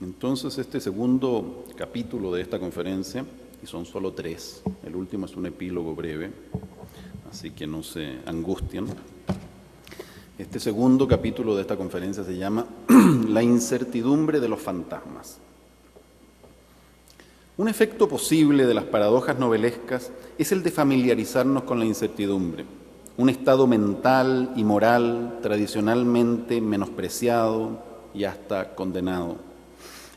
Entonces, este segundo capítulo de esta conferencia, y son solo 3, el último es un epílogo breve, así que no se angustien. Este segundo capítulo de esta conferencia se llama La incertidumbre de los fantasmas. Un efecto posible de las paradojas novelescas es el de familiarizarnos con la incertidumbre, un estado mental y moral tradicionalmente menospreciado y hasta condenado.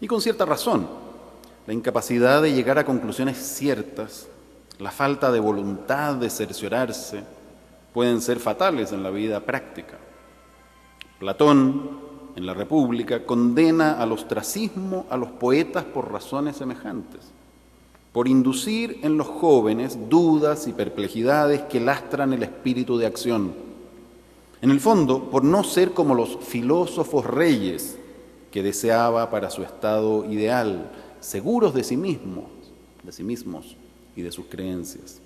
Y con cierta razón, la incapacidad de llegar a conclusiones ciertas, la falta de voluntad de cerciorarse, pueden ser fatales en la vida práctica. Platón, en la República, condena al ostracismo a los poetas por razones semejantes, por inducir en los jóvenes dudas y perplejidades que lastran el espíritu de acción. En el fondo, por no ser como los filósofos reyes que deseaba para su estado ideal, seguros de sí mismos y de sus creencias.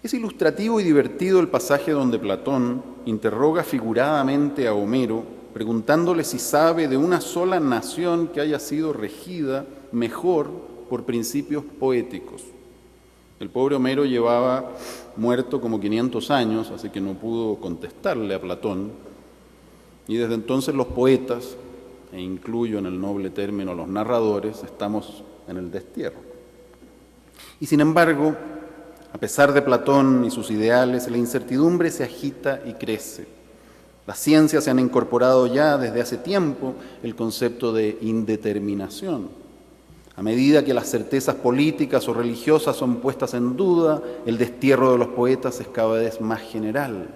Es ilustrativo y divertido el pasaje donde Platón interroga figuradamente a Homero, preguntándole si sabe de una sola nación que haya sido regida mejor por principios poéticos. El pobre Homero llevaba muerto como 500 años, así que no pudo contestarle a Platón, y desde entonces los poetas, e incluyo en el noble término los narradores, estamos en el destierro. Y sin embargo, a pesar de Platón y sus ideales, la incertidumbre se agita y crece. Las ciencias se han incorporado ya desde hace tiempo el concepto de indeterminación. A medida que las certezas políticas o religiosas son puestas en duda, el destierro de los poetas es cada vez más general.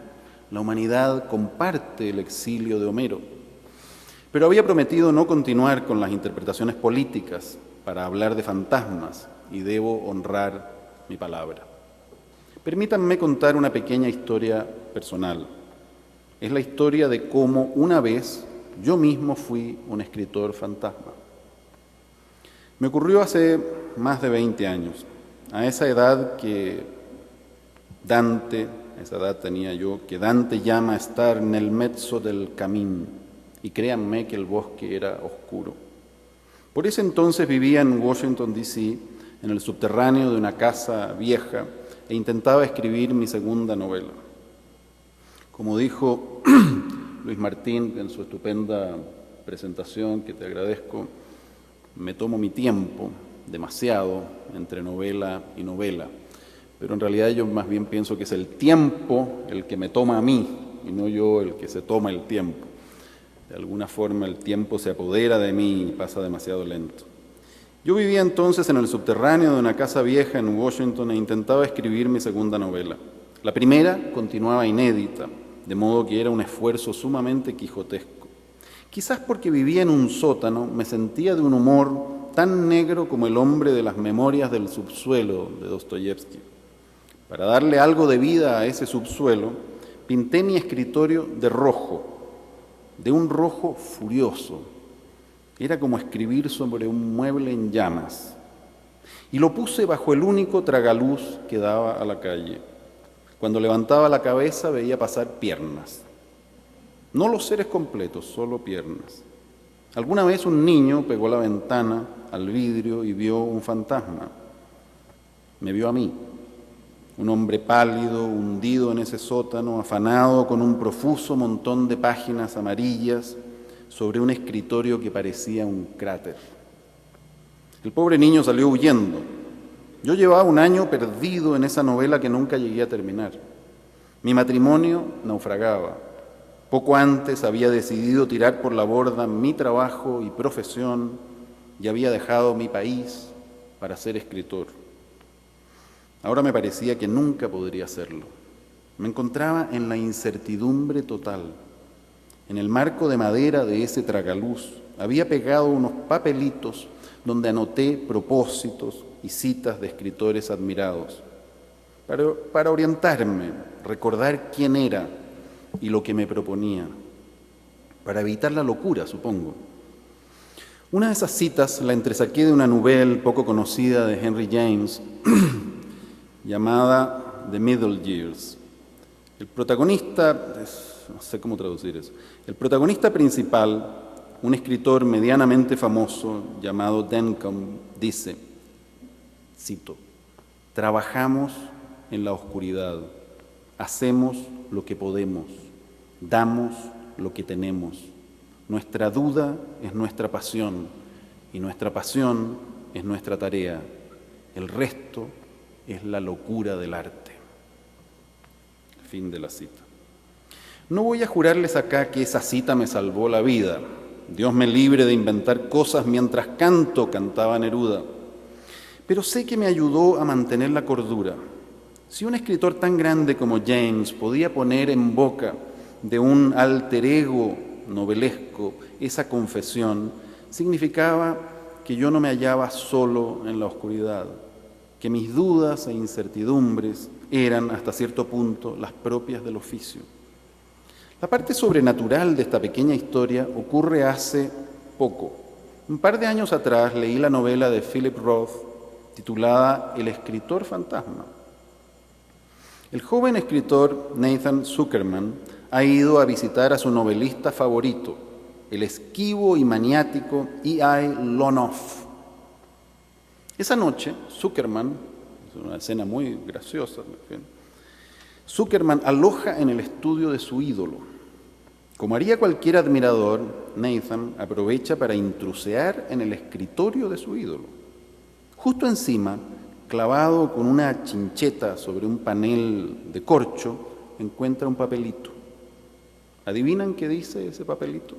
La humanidad comparte el exilio de Homero. Pero había prometido no continuar con las interpretaciones políticas para hablar de fantasmas y debo honrar mi palabra. Permítanme contar una pequeña historia personal. Es la historia de cómo una vez yo mismo fui un escritor fantasma. Me ocurrió hace más de 20 años, a esa edad que Dante, esa edad tenía yo, que Dante llama estar nel mezzo del camino. Y créanme que el bosque era oscuro. Por ese entonces vivía en Washington, D.C., en el subterráneo de una casa vieja, e intentaba escribir mi segunda novela. Como dijo Luis Martín en su estupenda presentación, que te agradezco, me tomo mi tiempo, demasiado, entre novela y novela. Pero en realidad yo más bien pienso que es el tiempo el que me toma a mí, y no yo el que se toma el tiempo. De alguna forma el tiempo se apodera de mí y pasa demasiado lento. Yo vivía entonces en el subterráneo de una casa vieja en Washington e intentaba escribir mi segunda novela. La primera continuaba inédita, de modo que era un esfuerzo sumamente quijotesco. Quizás porque vivía en un sótano, me sentía de un humor tan negro como el hombre de las memorias del subsuelo de Dostoyevsky. Para darle algo de vida a ese subsuelo, pinté mi escritorio de rojo, de un rojo furioso. Era como escribir sobre un mueble en llamas. Y lo puse bajo el único tragaluz que daba a la calle. Cuando levantaba la cabeza veía pasar piernas. No los seres completos, solo piernas. Alguna vez un niño pegó la ventana al vidrio y vio un fantasma. Me vio a mí. Un hombre pálido, hundido en ese sótano, afanado con un profuso montón de páginas amarillas sobre un escritorio que parecía un cráter. El pobre niño salió huyendo. Yo llevaba un año perdido en esa novela que nunca llegué a terminar. Mi matrimonio naufragaba. Poco antes había decidido tirar por la borda mi trabajo y profesión y había dejado mi país para ser escritor. Ahora me parecía que nunca podría hacerlo. Me encontraba en la incertidumbre total. En el marco de madera de ese tragaluz había pegado unos papelitos donde anoté propósitos y citas de escritores admirados. Para orientarme, recordar quién era y lo que me proponía. Para evitar la locura, supongo. Una de esas citas la entresaqué de una novela poco conocida de Henry James, llamada The Middle Years. El protagonista, no sé cómo traducir eso, el protagonista principal un escritor medianamente famoso llamado Dencombe dice, cito, «Trabajamos en la oscuridad, hacemos lo que podemos, damos lo que tenemos. Nuestra duda es nuestra pasión y nuestra pasión es nuestra tarea. El resto es la locura del arte». Fin de la cita. No voy a jurarles acá que esa cita me salvó la vida. Dios me libre de inventar cosas mientras canto, cantaba Neruda. Pero sé que me ayudó a mantener la cordura. Si un escritor tan grande como James podía poner en boca de un alter ego novelesco esa confesión, significaba que yo no me hallaba solo en la oscuridad, que mis dudas e incertidumbres eran, hasta cierto punto, las propias del oficio. La parte sobrenatural de esta pequeña historia ocurre hace poco. Un par de años atrás leí la novela de Philip Roth titulada El escritor fantasma. El joven escritor Nathan Zuckerman ha ido a visitar a su novelista favorito, el esquivo y maniático E.I. Lonoff. Esa noche, Zuckerman, es una escena muy graciosa, Zuckerman aloja en el estudio de su ídolo. Como haría cualquier admirador, Nathan aprovecha para intrusear en el escritorio de su ídolo. Justo encima, clavado con una chincheta sobre un panel de corcho, encuentra un papelito. ¿Adivinan qué dice ese papelito?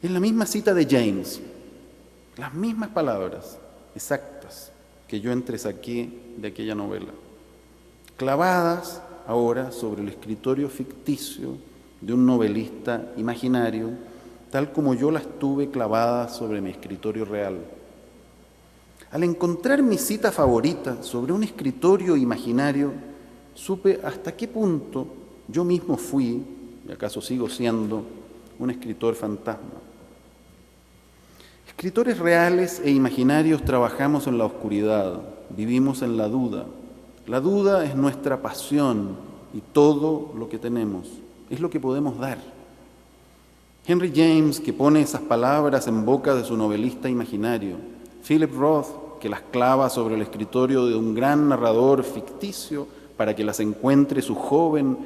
Es la misma cita de James, las mismas palabras exactas que yo entresaqué de aquella novela, clavadas ahora sobre el escritorio ficticio de un novelista imaginario, tal como yo las tuve clavadas sobre mi escritorio real. Al encontrar mi cita favorita sobre un escritorio imaginario, supe hasta qué punto yo mismo fui, y acaso sigo siendo, un escritor fantasma. Escritores reales e imaginarios trabajamos en la oscuridad, vivimos en la duda. La duda es nuestra pasión y todo lo que tenemos, es lo que podemos dar. Henry James, que pone esas palabras en boca de su novelista imaginario, Philip Roth, que las clava sobre el escritorio de un gran narrador ficticio para que las encuentre su joven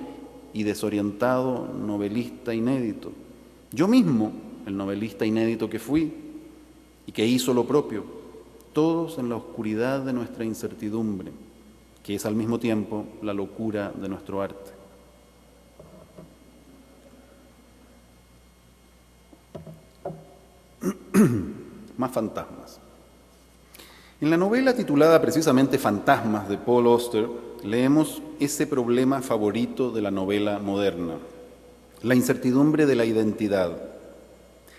y desorientado novelista inédito. Yo mismo, el novelista inédito que fui y que hizo lo propio, todos en la oscuridad de nuestra incertidumbre, que es al mismo tiempo la locura de nuestro arte. Más fantasmas. En la novela titulada precisamente Fantasmas de Paul Auster, leemos ese problema favorito de la novela moderna, la incertidumbre de la identidad.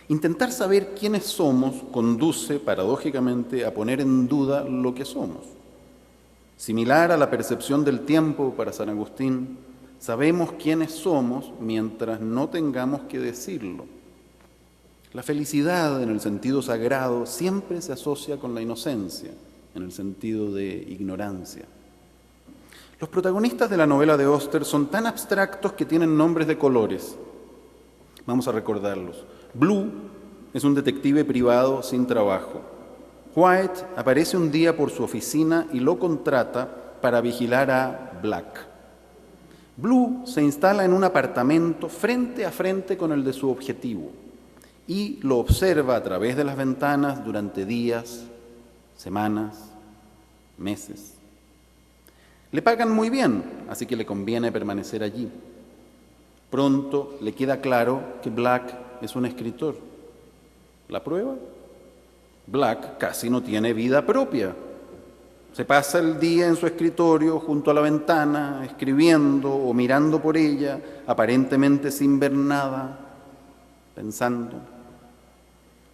Intentar saber quiénes somos conduce, paradójicamente, a poner en duda lo que somos. Similar a la percepción del tiempo para San Agustín, sabemos quiénes somos mientras no tengamos que decirlo. La felicidad, en el sentido sagrado, siempre se asocia con la inocencia, en el sentido de ignorancia. Los protagonistas de la novela de Auster son tan abstractos que tienen nombres de colores. Vamos a recordarlos. Blue es un detective privado sin trabajo. White aparece un día por su oficina y lo contrata para vigilar a Black. Blue se instala en un apartamento frente a frente con el de su objetivo y lo observa a través de las ventanas durante días, semanas, meses. Le pagan muy bien, así que le conviene permanecer allí. Pronto le queda claro que Black es un escritor. ¿La prueba? Black casi no tiene vida propia. Se pasa el día en su escritorio junto a la ventana, escribiendo o mirando por ella, aparentemente sin ver nada, pensando.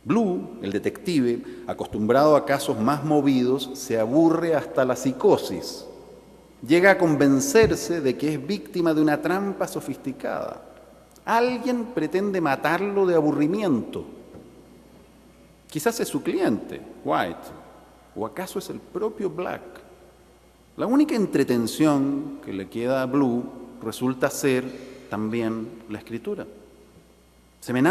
Blue, el detective, acostumbrado a casos más movidos, se aburre hasta la psicosis. Llega a convencerse de que es víctima de una trampa sofisticada. Alguien pretende matarlo de aburrimiento. Quizás es su cliente, White, o acaso es el propio Black. La única entretención que le queda a Blue resulta ser también la escritura. Semanal